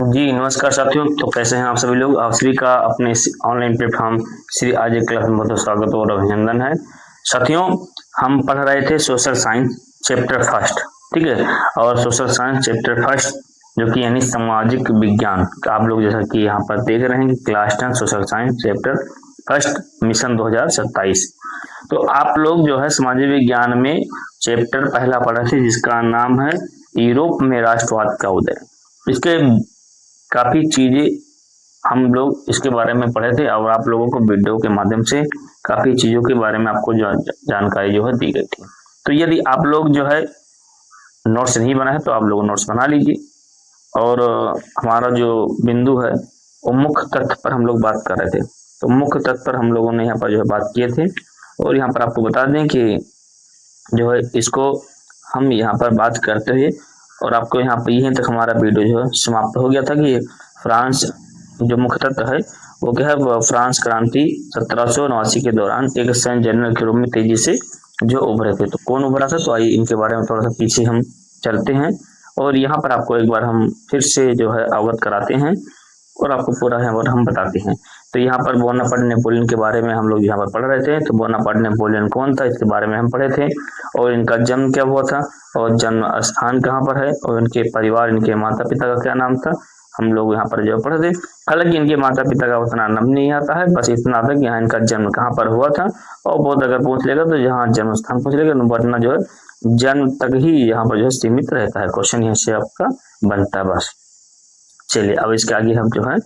जी नमस्कार साथियों। तो कैसे हैं आप सभी लोग। आप सभी का अपने ऑनलाइन प्लेटफॉर्म श्री आज एक क्लास में बहुत स्वागत और अभिनंदन है। साथियों, हम पढ़ रहे थे सोशल साइंस चैप्टर फर्स्ट, ठीक है। और सोशल साइंस चैप्टर फर्स्ट जो कि यानी सामाजिक विज्ञान, आप लोग जैसा कि यहाँ पर देख रहे हैं कि class 10 social science chapter first mission 2027। तो आप लोग जो है सामाजिक विज्ञान में चैप्टर पहला पढ़े थे जिसका नाम है यूरोप में राष्ट्रवाद का उदय। इसके काफी चीजें हम लोग इसके बारे में पढ़े थे और आप लोगों को वीडियो के माध्यम से काफी चीजों के बारे में आपको जानकारी जो है दी गई थी। तो यदि आप लोग जो है नोट्स नहीं बना है तो आप लोग नोट्स बना लीजिए। और हमारा जो बिंदु है वो मुख्य तथ्य पर हम लोग बात कर रहे थे। तो मुख्य तथ्य पर हम लोगों ने यहाँ पर जो है बात किए थे। और यहाँ पर आपको बता दें कि जो है इसको हम यहाँ पर बात करते हुए और आपको यहाँ पर यहीं तक हमारा वीडियो जो है समाप्त हो गया था कि फ्रांस जो मुख्य तत्व है वो क्या है, फ्रांस क्रांति 1789 के दौरान एक सैन्य जनरल के रूप में तेजी से जो उभरे थे। तो कौन उभरा था, तो आइए इनके बारे में थोड़ा सा पीछे हम चलते हैं और यहाँ पर आपको एक बार हम फिर से जो है अवगत कराते हैं और आपको पूरा है और हम बताते हैं। तो यहाँ पर बोनापार्ट नेपोलियन के बारे में हम लोग यहाँ पर पढ़ रहे थे। तो बोनापार्ट नेपोलियन कौन था, इसके बारे में हम पढ़े थे और इनका जन्म क्या हुआ था और जन्म स्थान कहाँ पर है और इनके परिवार, इनके माता पिता का क्या नाम था, हम लोग यहाँ पर जो पढ़े थे। हालांकि इनके माता पिता का उतना नाम नहीं आता है, बस इतना आता है कि यहाँ इनका जन्म कहाँ पर हुआ था। और बहुत अगर पूछ लेगा तो जहाँ जन्म स्थान पूछ लेगा वरना जो है जन्म तक ही यहाँ पर जो है सीमित रहता है। क्वेश्चन यहाँ से आपका बनता है बस। चलिए अब इसके आगे हम जो है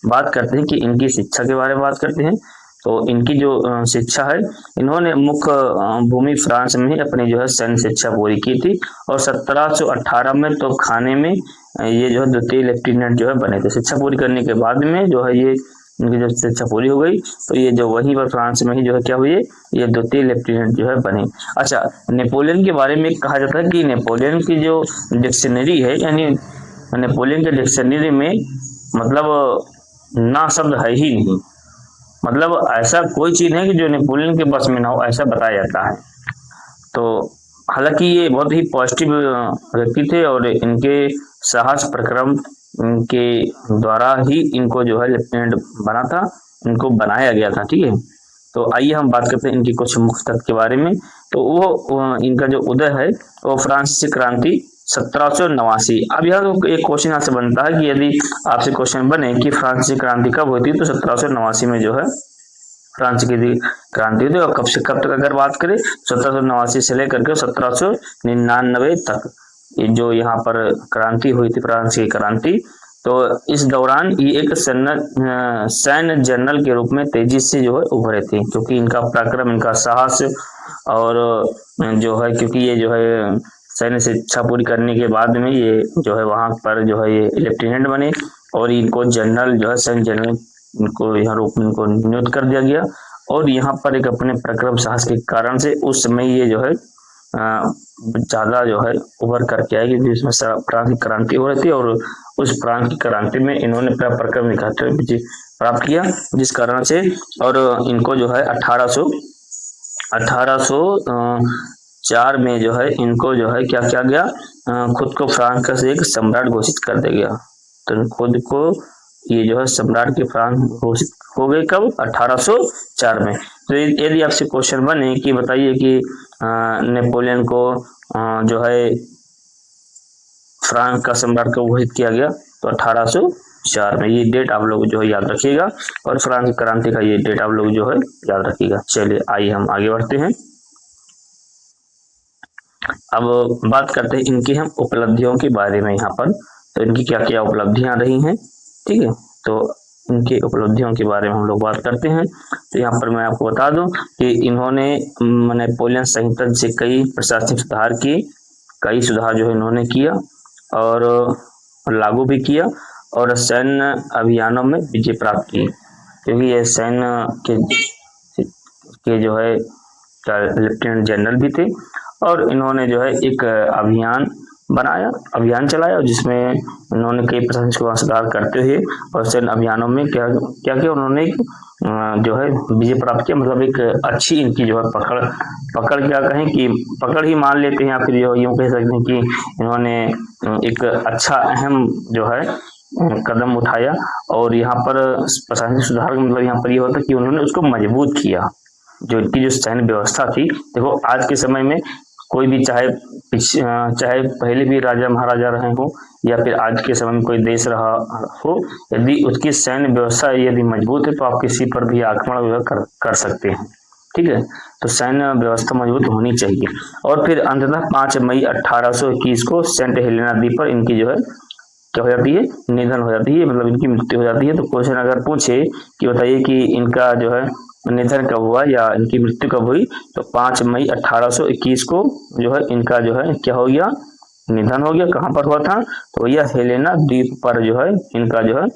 बात करते हैं कि इनकी शिक्षा के बारे में बात करते हैं। तो इनकी जो शिक्षा है, इन्होंने मुख्य भूमि फ्रांस में ही अपनी जो है सैन्य शिक्षा पूरी की थी और 1718 में तो खाने में ये जो है द्वितीय लेफ्टिनेंट जो है बने थे। शिक्षा पूरी करने के बाद में जो है ये इनकी जब शिक्षा पूरी हो गई तो ये जो वहीं पर फ्रांस में ही जो है क्या हुई, ये द्वितीय लेफ्टिनेंट जो है बने। अच्छा, नेपोलियन के बारे में कहा जाता है कि नेपोलियन की जो डिक्शनरी है, यानी नेपोलियन के डिक्शनरी में मतलब ना शब्द है ही नहीं, मतलब ऐसा कोई चीज नहीं कि जो नेपोलियन के बस में ना हो, ऐसा बताया जाता है। तो हालांकि ये बहुत ही पॉजिटिव व्यक्ति थे और इनके साहस प्रक्रम के द्वारा ही इनको जो है लेफ्टिनेंट बना था, इनको बनाया गया था, ठीक है। तो आइए हम बात करते हैं इनकी कुछ मुख्य तथ्य के बारे में। तो वो इनका जो उदय है वो फ्रांसीसी क्रांति 1789। अब यह एक क्वेश्चन यहाँ से बनता है कि यदि आपसे क्वेश्चन बने कि फ्रांसीसी क्रांति कब हुई थी, तो 1789 में जो है फ्रांस की क्रांति हुई थी। और कब से कब तक अगर बात करें, 1789 से लेकर के 1799 तक ये जो यहाँ पर क्रांति हुई थी, फ्रांस की क्रांति। तो इस दौरान ये एक सैन्य जनरल के रूप में तेजी से जो है उभरे थे, क्योंकि इनका पराक्रम, इनका साहस और जो है क्योंकि ये जो है सैन्य शिक्षा पूरी करने के बाद में ये जो है वहां पर जो है ये लेफ्टिनेंट बने और इनको जनरल जो है सैन्य जनरल इनको यहाँ रूप में इनको नियुक्त कर दिया गया। और यहाँ पर एक अपने पराक्रम साहस के कारण से उस समय ये जो है ज्यादा जो है उभर करके आएगी, जिसमें फ्रांस की क्रांति हो रही थी और उस फ्रांस की क्रांति में इन्होंने अपना पराक्रम दिखाते हुए विजय प्राप्त किया, जिस कारण से और इनको जो है 1804 में जो है इनको जो है क्या किया गया, खुद को फ्रांस का एक सम्राट घोषित कर दिया गया। तो खुद को ये जो है सम्राट के फ्रांस घोषित हो गए कब, 1804 में। तो यदि आपसे क्वेश्चन बने कि बताइए कि नेपोलियन को जो है फ्रांस का सम्राट कब घोषित किया गया, तो 1804 में। ये डेट आप लोग जो है याद रखिएगा और फ्रांस की क्रांति का ये डेट आप लोग जो है याद रखिएगा। चलिए आइए हम आगे बढ़ते हैं। अब बात करते हैं इनकी हम उपलब्धियों के बारे में। यहाँ पर तो इनकी क्या क्या उपलब्धियां रही हैं, ठीक है। तो इनकी उपलब्धियों के बारे में हम लोग बात करते हैं। तो यहाँ पर मैं आपको बता दूं कि इन्होंने नेपोलियन संहिता से कई प्रशासनिक सुधार किए, कई सुधार जो है इन्होंने किया और लागू भी किया और सैन्य अभियानों में विजय प्राप्त की, क्योंकि ये सैन्य के जो है लेफ्टिनेंट जनरल भी थे। और इन्होंने जो है एक अभियान चलाया जिसमें इन्होंने कई प्रशासनिक सुधार करते हुए और सैन्य अभियानों में क्या किया, उन्होंने जो है विजय प्राप्त किया। मतलब एक अच्छी इनकी जो है पकड़ क्या कहें कि पकड़ ही मान लेते हैं, या फिर यूं कह सकते हैं कि इन्होंने एक अच्छा अहम जो है कदम उठाया और यहाँ पर प्रशासनिक सुधार का मतलब यहाँ पर ये होता कि उन्होंने उसको मजबूत किया। जो इनकी जो सैन्य व्यवस्था थी, देखो आज के समय में कोई भी चाहे पहले भी राजा महाराजा रहे हो या फिर आज के समय में कोई देश रहा हो, यदि उसकी सैन्य व्यवस्था यदि मजबूत है तो आप किसी पर भी आक्रमण कर सकते हैं। ठीक है, तो सैन्य व्यवस्था मजबूत होनी चाहिए। और फिर अंततः 5 मई 1821 को सेंट हेलेना द्वीप पर इनकी जो है क्या हो जाती है, निधन हो जाती है, मतलब इनकी मृत्यु हो जाती है। तो क्वेश्चन अगर पूछे कि बताइए कि इनका जो है निधन कब हुआ या इनकी मृत्यु कब हुई, तो 5 मई 1821 को जो है इनका जो है क्या हो गया, निधन हो गया। कहाँ पर हुआ था, तो यह हेलेना द्वीप पर जो है इनका जो है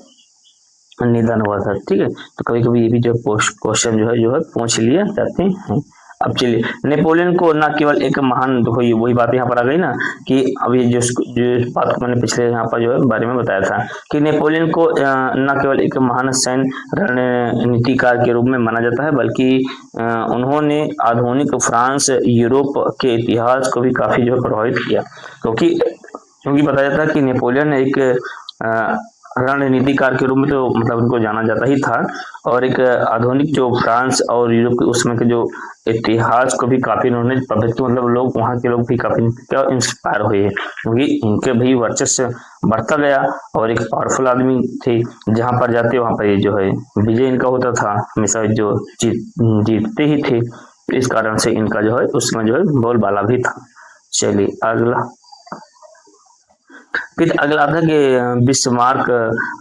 निधन हुआ था। ठीक है, तो कभी कभी ये भी जो क्वेश्चन जो है पूछ लिए जाते हैं। अब चलिए, नेपोलियन को न केवल एक महान, देखो ये वही बात यहाँ पर आ गई ना कि अभी जो बात मैंने पिछले यहाँ पर जो है बारे में बताया था कि नेपोलियन को न केवल एक महान सैन्य रणनीतिकार के रूप में माना जाता है, बल्कि उन्होंने आधुनिक फ्रांस यूरोप के इतिहास को भी काफी जो है प्रभावित किया। क्योंकि बताया जाता है कि नेपोलियन एक रणनीतिकार के रूप में तो मतलब उनको जाना जाता ही था, और एक आधुनिक जो फ्रांस और यूरोप के उसमें के जो इतिहास को भी काफी उन्होंने प्रभावित, मतलब लोग वहाँ के लोग भी काफी इंस्पायर हुए, क्योंकि इनके भी वर्चस्व बढ़ता गया और एक पावरफुल आदमी थे, जहाँ पर जाते वहाँ पर ये जो है विजय इनका होता था, हमेशा जो जीतते ही थे। इस कारण से इनका जो है उसमें जो है बोलबाला भी था। चलिए अगला, फिर अगला आता है कि बिस्मार्क।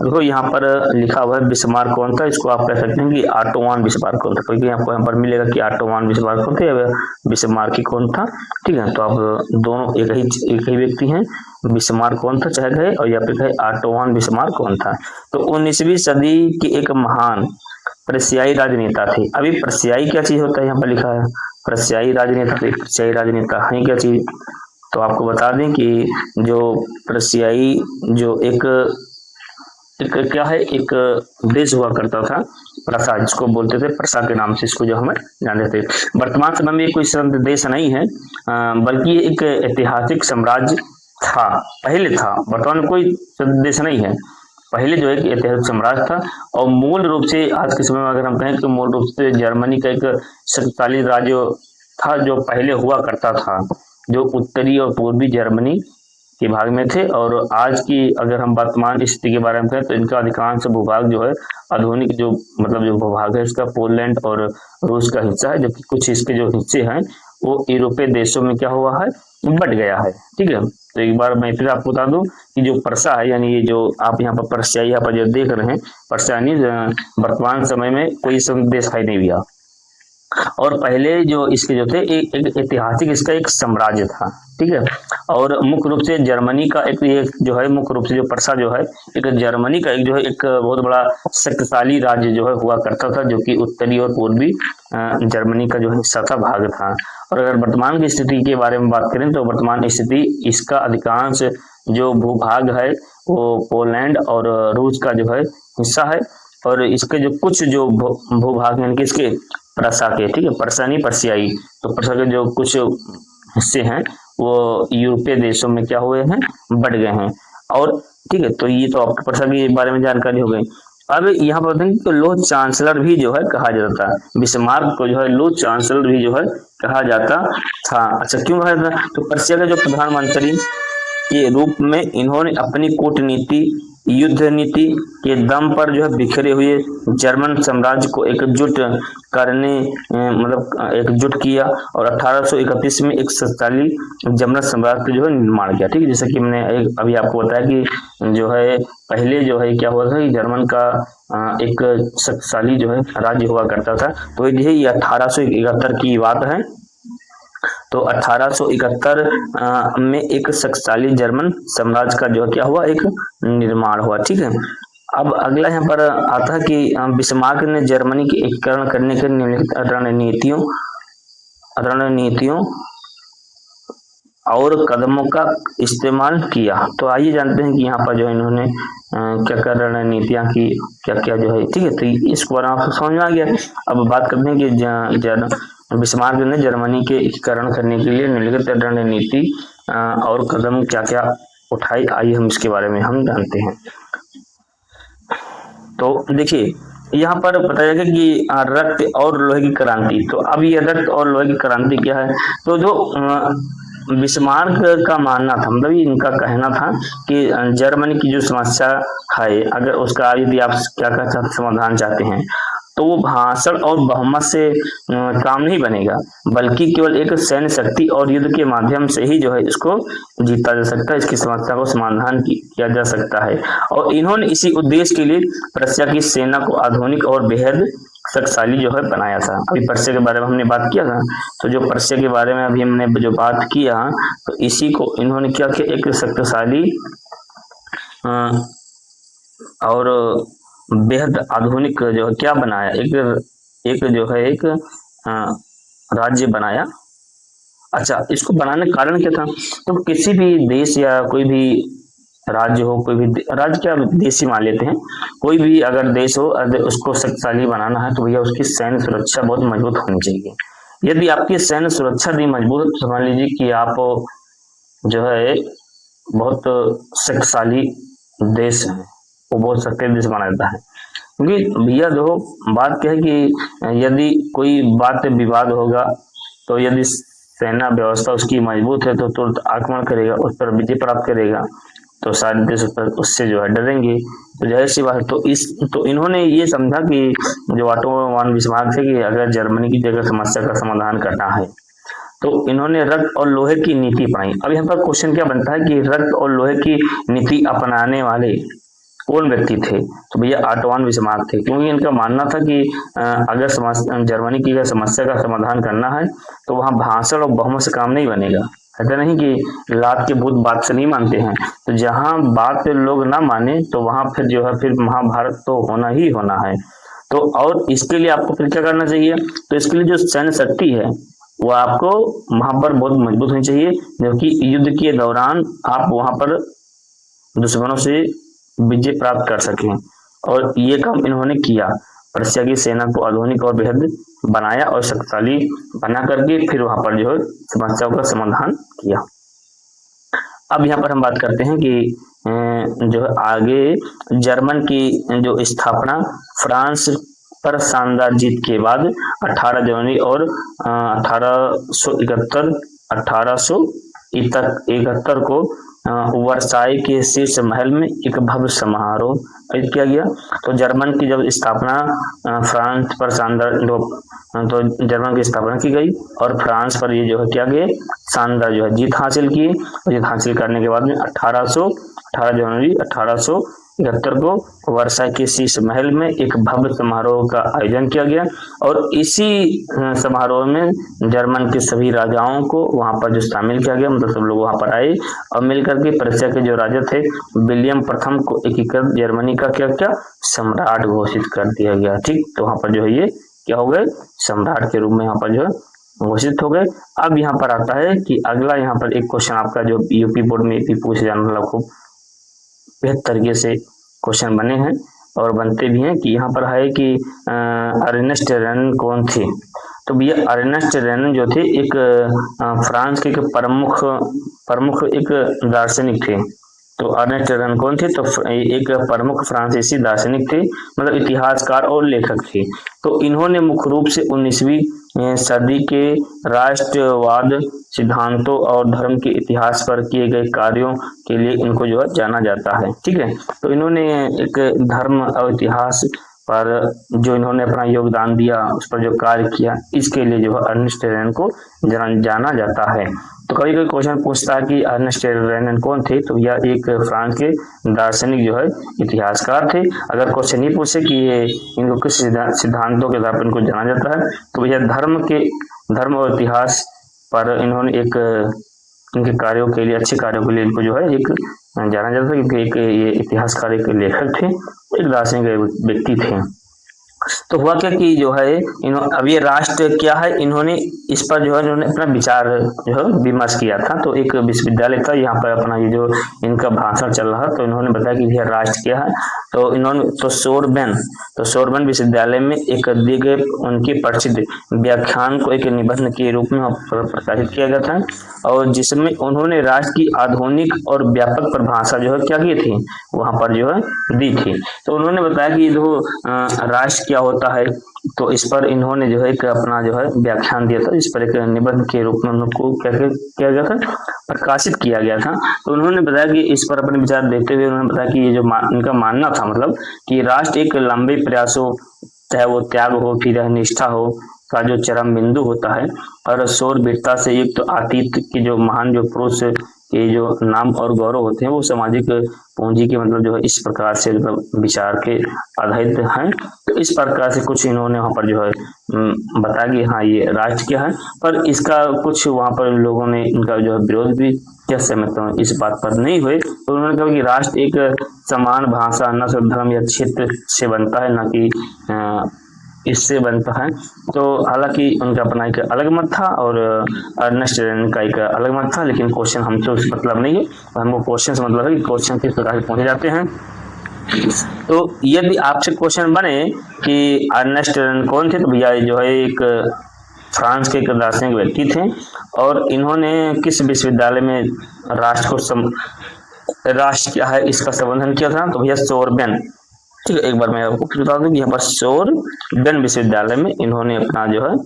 देखो यहाँ पर लिखा हुआ है बिस्मार्क कौन था, इसको आप कह सकते हैं कि ऑटोवान बिस्मार्क कौन था, क्योंकि आपको यहाँ पर मिलेगा कि ऑटोवान बिस्मार्क कौन थे या बिस्मार्क कौन था। ठीक है, तो आप दोनों एक ही व्यक्ति हैं, बिस्मार्क कौन था चाहे कहे और या फिर कहे ऑटोवान बिस्मार्क कौन था। तो 19वीं सदी की एक महान प्रशियाई राजनेता थे। अभी प्रशियाई क्या चीज होता है, यहाँ पर लिखा है प्रशियाई राजनेता। तो प्रशियाई राजनेता है क्या चीज, तो आपको बता दें कि जो प्रशियाई जो एक क्या है, एक देश हुआ करता था प्रसा, जिसको बोलते थे प्रसा के नाम से इसको जो हमें जानते थे। वर्तमान समय में कोई संत देश नहीं है, बल्कि एक ऐतिहासिक साम्राज्य था, पहले था, वर्तमान में कोई संत देश नहीं है, पहले जो एक ऐतिहासिक साम्राज्य था। और मूल रूप से आज के समय में अगर हम कहें तो मूल रूप से जर्मनी का एक शक्तिशाली राज्य था जो पहले हुआ करता था, जो उत्तरी और पूर्वी जर्मनी के भाग में थे। और आज की अगर हम वर्तमान स्थिति के बारे में कहें तो इनका अधिकांश भूभाग जो है आधुनिक जो मतलब जो भूभाग है इसका पोलैंड और रूस का हिस्सा है, जबकि कुछ इसके जो हिस्से हैं वो यूरोपीय देशों में क्या हुआ है, बट गया है। ठीक है, तो एक बार मैं फिर आपको बता दूं कि जो प्रसा है, यानी ये जो आप यहाँ पर प्रशियाई यहाँ पर जो देख रहे हैं, प्रसा यानी वर्तमान समय में कोई देश है नहीं भैया, और पहले जो इसके जो थे एक ऐतिहासिक इसका एक साम्राज्य था। ठीक है, और मुख्य रूप से जर्मनी का एक जो है मुख्य रूप से जो प्रसा जो है एक जर्मनी का एक जो है एक बहुत बड़ा शक्तिशाली राज्य जो है हुआ करता था, जो कि उत्तरी और पूर्वी जर्मनी का जो है हिस्सा था, भाग था। और अगर वर्तमान की स्थिति के बारे में बात करें तो वर्तमान स्थिति इसका अधिकांश जो भूभाग है वो पोलैंड और रूस का जो है हिस्सा है, और इसके जो कुछ जो भूभाग हैं इसके प्रसा के, ठीक है, प्रसा नहीं प्रशियाई, तो प्रसा के जो कुछ हिस्से हैं वो यूरोपीय देशों में क्या हुए हैं, बढ़ गए हैं। और ठीक है, तो ये तो आपको प्रसा के बारे में जानकारी हो गई। अब यहाँ पर बताएंगे तो लो चांसलर भी जो है कहा जाता था, बिस्मार्क को जो है लो चांसलर भी जो है कहा जाता था। अच्छा, क्यों कहा जाता, तो प्रशिया के जो प्रधानमंत्री के रूप में इन्होंने अपनी कूटनीति युद्ध नीति के दम पर जो है बिखरे हुए जर्मन साम्राज्य को एकजुट करने मतलब एकजुट किया, और 1831 में एक शक्तिशाली जर्मन साम्राज्य का जो है निर्माण किया। ठीक है, जैसे कि मैंने अभी आपको बताया कि जो है पहले जो है क्या हुआ था कि जर्मन का एक शक्तिशाली जो है राज्य हुआ करता था। तो ये 1871 की बात है। तो 1871 में एक शक्तिशाली जर्मन साम्राज्य का जो क्या हुआ, एक निर्माण हुआ। ठीक है, अब अगला यहाँ पर आता है कि बिस्मार्क ने जर्मनी के एकीकरण करने के निम्नलिखित रणनीतियों और कदमों का इस्तेमाल किया। तो आइए जानते हैं कि यहाँ पर जो इन्होंने क्या क्या रणनीतियां की, क्या क्या जो है। ठीक है, तो इसको आपको समझ में आ गया। अब बात करते हैं कि बिस्मार्क ने जर्मनी के एकीकरण करने के लिए निम्नलिखित रणनीति और कदम क्या क्या उठाई, आइए हम इसके बारे में हम जानते हैं। तो देखिए यहाँ पर बताया गया कि रक्त और लोहे की क्रांति। तो अब ये रक्त और लोहे की क्रांति क्या है? तो जो बिस्मार्क का मानना था, मतलब इनका कहना था कि जर्मनी की जो समस्या है, अगर उसका यदि आप क्या कहते समाधान चाहते हैं, तो वो भाषण और बहुमत से काम नहीं बनेगा, बल्कि केवल एक सैन्य शक्ति और युद्ध के माध्यम से ही जो है इसको जीता जा सकता है, इसकी समस्या को समाधान किया जा सकता है। और इन्होंने इसी उद्देश्य के लिए प्रशिया की सेना को आधुनिक और बेहद शक्तिशाली जो है बनाया था। अभी प्रशिया के बारे में हमने बात किया था, तो जो प्रशिया के बारे में अभी हमने जो बात किया, तो इसी को इन्होंने क्या किया, एक शक्तिशाली और बेहद आधुनिक जो है क्या बनाया, एक जो है एक राज्य बनाया। अच्छा, इसको बनाने का कारण क्या था? तो किसी भी देश या कोई भी राज्य हो, कोई भी राज्य क्या देश ही मान लेते हैं, कोई भी अगर देश हो, अगर उसको शक्तिशाली बनाना है तो भैया उसकी सैन्य सुरक्षा बहुत मजबूत होनी चाहिए। यदि आपकी सैन्य सुरक्षा नहीं मजबूत, तो मान लीजिए कि आप जो है बहुत शक्तिशाली देश है, वो बहुत शक्तिशाली देश माना जाता है। क्योंकि भैया देखो बात क्या है कि यदि कोई बात विवाद होगा, तो यदि सेना व्यवस्था उसकी मजबूत है तो तुरंत आक्रमण करेगा, उस पर विजय प्राप्त करेगा, तो सारे देश उससे जो है डरेंगे। तो जाहिर सी बात, तो इन्होंने ये समझा कि जो ऑटो वन बिस्मार्क थे कि अगर जर्मनी की जगह समस्या का समाधान करना है, तो इन्होंने रक्त और लोहे की नीति अपनाई। अब यहाँ पर क्वेश्चन क्या बनता है कि रक्त और लोहे की नीति अपनाने वाले कौन व्यक्ति थे? तो भैया ऑटो वन बिस्मार्क थे, क्योंकि इनका मानना था कि अगर जर्मनी की समस्या का समाधान करना है, तो वहां भाषण और बहुमत से काम नहीं बनेगा। ऐसा नहीं कि लात के भूत बात से नहीं मानते हैं, तो जहां बात लोग ना माने, तो वहां फिर जो है फिर महाभारत तो होना ही होना है। तो और इसके लिए आपको फिर क्या करना चाहिए? तो इसके लिए जो सैन्य शक्ति है वो आपको वहां पर बहुत मजबूत होनी चाहिए, जबकि युद्ध के दौरान आप वहां पर दुश्मनों से विजय प्राप्त कर सकें। और ये काम इन्होंने किया, प्रशिया की सेना को आधुनिक और बेहद बनाया और शक्तिशाली बना करके फिर वहां पर जो है समस्याओं का समाधान किया। अब यहाँ पर हम बात करते हैं कि जो है आगे जर्मन की जो स्थापना फ्रांस पर शानदार जीत के बाद 18 जनवरी और 1871 को वर्साई के शीर्ष महल में एक भव्य समारोह आयोजित किया गया। तो जर्मन की जब स्थापना फ्रांस पर शानदार तो जर्मन की स्थापना की गई और फ्रांस पर ये जो है क्या गए शानदार जो है जीत हासिल की। जीत हासिल करने के बाद में 18 जनवरी 1871 को वर्साई के शीर्ष महल में एक भव्य समारोह का आयोजन किया गया और इसी समारोह में जर्मन के सभी राजाओं को वहां पर जो शामिल किया गया, मतलब सब लोग वहां पर आए और मिलकर के प्रशिया के जो राजा थे विलियम प्रथम को एकीकृत जर्मनी का क्या सम्राट घोषित कर दिया गया। ठीक, तो वहां पर जो है ये क्या हो गए, सम्राट के रूप में यहाँ पर जो है घोषित हो गए। अब यहाँ पर आता है कि अगला यहाँ पर एक क्वेश्चन आपका जो यूपी बोर्ड में पूछे जाने वाला खूब बेहतर तरीके से क्वेश्चन बने हैं और बनते भी हैं कि यहाँ पर है कि अर्नेस्ट रेनन कौन थे? तो भैया अर्नेस्ट रेनन जो थे एक फ्रांस के एक प्रमुख एक दार्शनिक थे। तो अर्नेस्ट रेनन कौन थे? तो एक प्रमुख फ्रांसीसी दार्शनिक थे, मतलब इतिहासकार और लेखक थे। तो इन्होंने मुख्य रूप से 19वीं सदी के राष्ट्रवाद सिद्धांतों और धर्म के इतिहास पर किए गए कार्यों के लिए इनको जो है जाना जाता है। ठीक है, तो इन्होंने एक धर्म और इतिहास पर जो इन्होंने अपना योगदान दिया, उस पर जो कार्य किया, इसके लिए जो है अर्नेस्ट रेनन को जाना जाता है। तो कभी कोई क्वेश्चन पूछता है कि अर्नेस्ट रेनन कौन थे? तो यह एक फ्रांस के दार्शनिक जो है इतिहासकार थे। अगर क्वेश्चन नहीं पूछे कि ये इनको किस सिद्धांतों के आधार पर इनको जाना जाता है, तो यह धर्म और इतिहास पर इन्होंने एक इनके कार्यों के लिए, अच्छे कार्यों के लिए इनको जो है एक जाना जाता है, क्योंकि एक ये इतिहासकार, एक लेखक थे, एक दार्शनिक व्यक्ति थे। तो हुआ क्या कि जो है अब ये राष्ट्र क्या है, इन्होंने इस पर जो है इन्होंने अपना विचार जो है विमर्श किया था। तो एक विश्वविद्यालय था, यहाँ पर अपना ये जो इनका भाषण चल रहा, तो इन्होंने बताया कि यह राष्ट्र क्या है। तो इन्होंने तो सोरबन विश्वविद्यालय में एक दिए गए उनके प्रसिद्ध व्याख्यान को एक निबंध के रूप में प्रकाशित किया गया था, और जिसमें उन्होंने राष्ट्र की आधुनिक और व्यापक परिभाषा जो है क्या की थी, वहां पर जो है दी थी। तो उन्होंने बताया कि जो राष्ट्र क्या होता है, तो इस पर इन्होंने जो है एक अपना जो है व्याख्यान दिया था, इस पर एक निबंध के रूप में उनको क्या किया गया था, प्रकाशित किया गया था। तो उन्होंने बताया कि इस पर अपने विचार देते हुए उन्होंने बताया कि ये जो इनका मानना था, मतलब कि राष्ट्र एक लंबे प्रयासों, चाहे वो त्याग हो फिर निष्ठा हो, का जो चरम बिंदु होता है, और शौर्य वीरता से युक्त अतीत के जो महान जो पुरुष के जो नाम और गौरव होते हैं वो सामाजिक पूंजी के मतलब जो है इस प्रकार से मतलब विचार के आधारित हैं। तो इस प्रकार से कुछ इन्होंने वहां पर जो है बताया कि हाँ ये राष्ट्र क्या है, पर इसका कुछ वहां पर लोगों ने इनका जो है विरोध भी क्या सहमत इस बात पर नहीं हुए। तो उन्होंने कहा कि राष्ट्र एक समान भाषा, नस्ल, धर्म या क्षेत्र से बनता है, न कि इससे बनता है। तो हालांकि उनका अपना एक अलग मत था और अर्नेस्ट का एक अलग मत था, लेकिन क्वेश्चन हमसे उस मतलब नहीं है, हमको क्वेश्चन से मतलब है कि क्वेश्चन किस प्रकार से पहुंचे जाते हैं। तो यदि आपसे क्वेश्चन बने कि अर्नेस्ट कौन थे, तो भैया जो है एक फ्रांस के एक दार्शनिक व्यक्ति थे, और इन्होंने किस विश्वविद्यालय में राष्ट्र को राष्ट्र क्या है इसका संबोधन किया था, तो भैया सोरबन। ठीक है, एक बार मैं आपको बता दूं कि यहाँ पर सोरबन विश्वविद्यालय में इन्होंने अपना जो है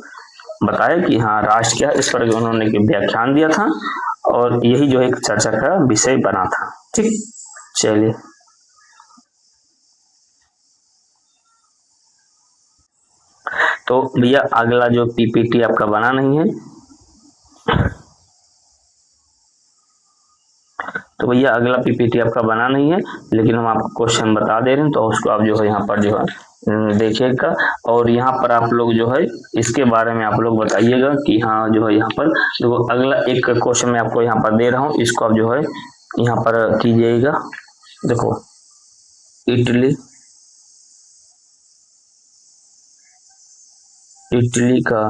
बताया कि हाँ राष्ट्र क्या है, इस पर उन्होंने एक व्याख्यान दिया था, और यही जो एक चर्चा का विषय बना था। ठीक, चलिए तो भैया अगला जो पीपीटी आपका बना नहीं है, तो भैया अगला पीपीटी आपका बना नहीं है, लेकिन हम आपको क्वेश्चन बता दे रहे हैं, तो उसको आप जो है यहाँ पर जो है देखिएगा, और यहाँ पर आप लोग जो है इसके बारे में आप लोग बताइएगा कि हाँ जो है यहाँ पर देखो अगला एक क्वेश्चन मैं आपको यहाँ पर दे रहा हूँ, इसको आप जो है यहाँ पर कीजिएगा। देखो इटली का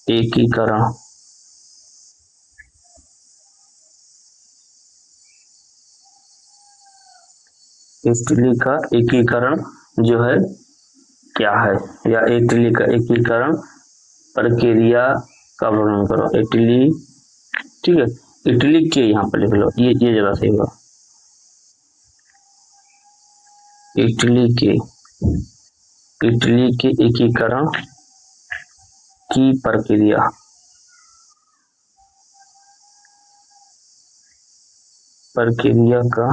एकीकरण, इटली का एकीकरण जो है क्या है, या इटली का एकीकरण प्रक्रिया का वर्णन करो। इटली, ठीक है, इटली के यहाँ पर लिख लो, ये ज्यादा सही होगा। इटली के एकीकरण की प्रक्रिया का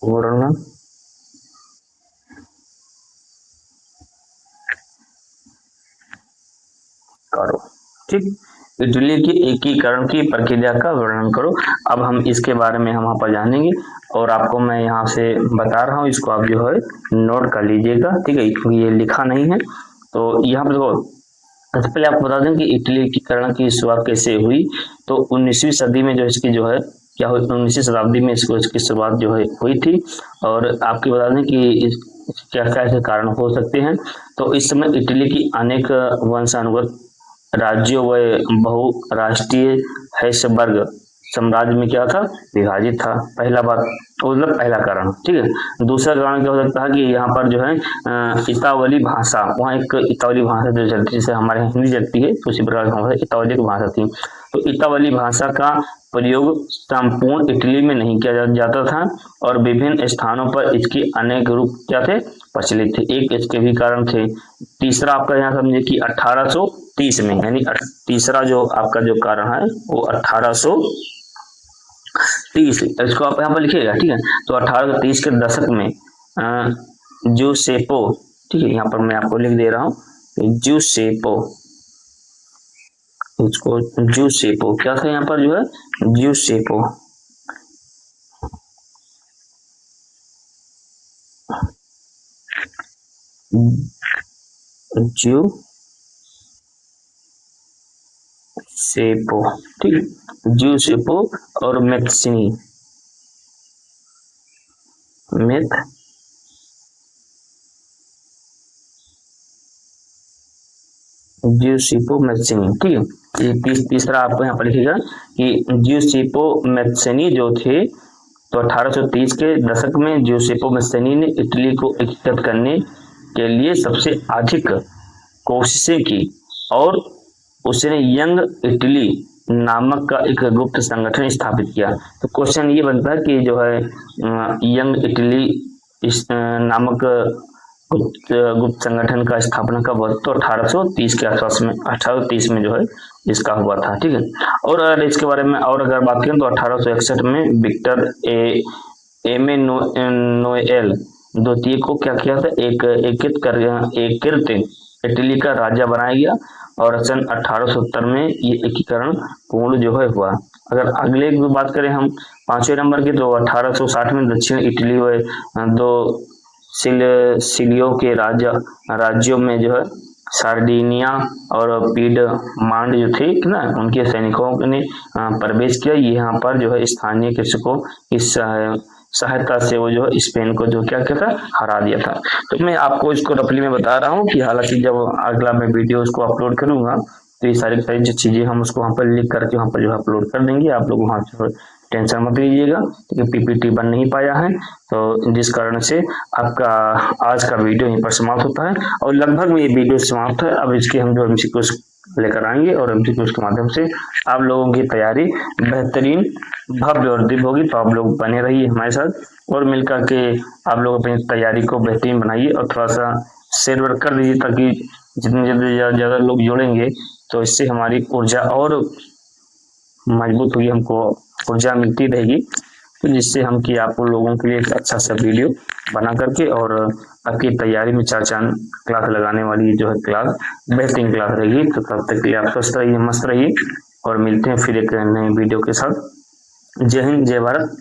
वर्णन करो। ठीक, इटली के एकीकरण की प्रक्रिया का वर्णन करो। अब हम इसके बारे में हम यहाँ पर जानेंगे, और आपको मैं यहाँ से बता रहा हूँ, इसको आप जो है नोट कर लीजिएगा। ठीक है, क्योंकि ये लिखा नहीं है। तो यहाँ पर देखो, सबसे पहले आपको बता दें कि इटली एकीकरण की शुरुआत कैसे हुई। तो 19वीं सदी में जो इसकी जो है क्या हुई, 19वीं शताब्दी में इसकी शुरुआत जो है हुई थी। और आपको बता दें कि क्या क्या ऐसे कारण हो सकते हैं। तो इस समय इटली की अनेक वंशानुगत राज्यों व बहुराष्ट्रीय हैसबर्ग साम्राज्य में क्या था, विभाजित था। पहला बात मतलब पहला कारण। ठीक है, दूसरा कारण क्या हो सकता है कि यहाँ पर जो है इतावली भाषा, वहाँ एक इतावली भाषा जो चलती है, जैसे हमारे यहाँ हिंदी चलती है, तो उसी प्रकार इतावली भाषा थी। तो इतावली भाषा का प्रयोग संपूर्ण इटली में नहीं किया जाता था, और विभिन्न स्थानों पर इसके अनेक रूप क्या थे, प्रचलित थे। एक इसके भी कारण थे। तीसरा आपका यहाँ समझे कि 1830 में, यानी तीसरा जो आपका जो कारण है वो 1830, इसको आप यहाँ पर लिखिएगा। ठीक है, तो 1830 के दशक में जूसेपो, ठीक है, यहाँ पर मैं आपको लिख दे रहा हूँ जूसेपो, इसको जूसेपो क्या था यहाँ पर जो है जूसेपो, जूसेपो, ठीक, जूसेपो और मैक्सिनी, मेथ जियोसिपोमेथ्सेनी, ठीक है। ये तीसरा आपको यहाँ पर लिखेगा कि जियोसिपोमेथ्सेनी जो थे, तो 1830 के दशक में जियोसिपोमेथ्सेनी ने इटली को एकीकृत करने के लिए सबसे अधिक कोशिशें की और उसने यंग इटली नामक का एक गुप्त संगठन स्थापित किया। तो क्वेश्चन ये बनता है कि जो है यंग इटली इस नामक गुप्त संगठन का स्थापना कब हुआ? तो 1830 के आसपास में, 1830 में जो है इसका हुआ था, ठीक है। और अगर इसके बारे में और अगर बात करें तो 1861 में विक्टर एमेनुएल द्वितीय को क्या किया था? एकीकृत इटली का राजा बनाया गया और सन 1870 में ये एकीकरण पूर्ण जो है हुआ। अगर अगले की बात करें हम 5वें नंबर की, तो 1860 में दक्षिण इटली व दो सिलियो के राज्यों में जो है सार्डिनिया और पीडमांड जो थे ना, उनके सैनिकों ने प्रवेश किया। यहाँ पर जो है स्थानीय कृषकों की सहायता से वो जो है स्पेन को जो क्या था, हरा दिया था। तो मैं आपको इसको रफली में बता रहा हूँ कि हालांकि जब अगला मैं वीडियो उसको अपलोड करूंगा तो ये सारी जो चीजें हम उसको वहाँ पर लिख करके वहाँ पर जो अपलोड कर देंगे। आप लोग वहाँ से टेंशन मत लीजिएगा क्योंकि पीपीटी बन नहीं पाया है, तो जिस कारण से आपका आज का वीडियो यहीं पर समाप्त होता है और लगभग में ये वीडियो समाप्त है। अब इसके हम जो एमसीक्यूज लेकर आएंगे और एमसीक्यूज के माध्यम से आप लोगों की तैयारी बेहतरीन भव्य और दिव्य होगी। तो आप लोग बने रहिए हमारे साथ और मिलकर के आप लोग अपनी तैयारी को बेहतरीन बनाइए और थोड़ा सा शेयर कर दीजिए ताकि जितने ज़्यादा लोग जुड़ेंगे तो इससे हमारी ऊर्जा और मजबूत होगी, हमको ऊर्जा मिलती रहेगी, तो जिससे हम कि आप लोगों के लिए एक अच्छा सा वीडियो बना करके और आपकी तैयारी में 4 चांद क्लास लगाने वाली जो है क्लास बेहतरीन क्लास रहेगी। तो तब तक के लिए आप स्वस्थ रहिए, मस्त रहिए और मिलते हैं फिर एक नए वीडियो के साथ। जय हिंद, जय भारत।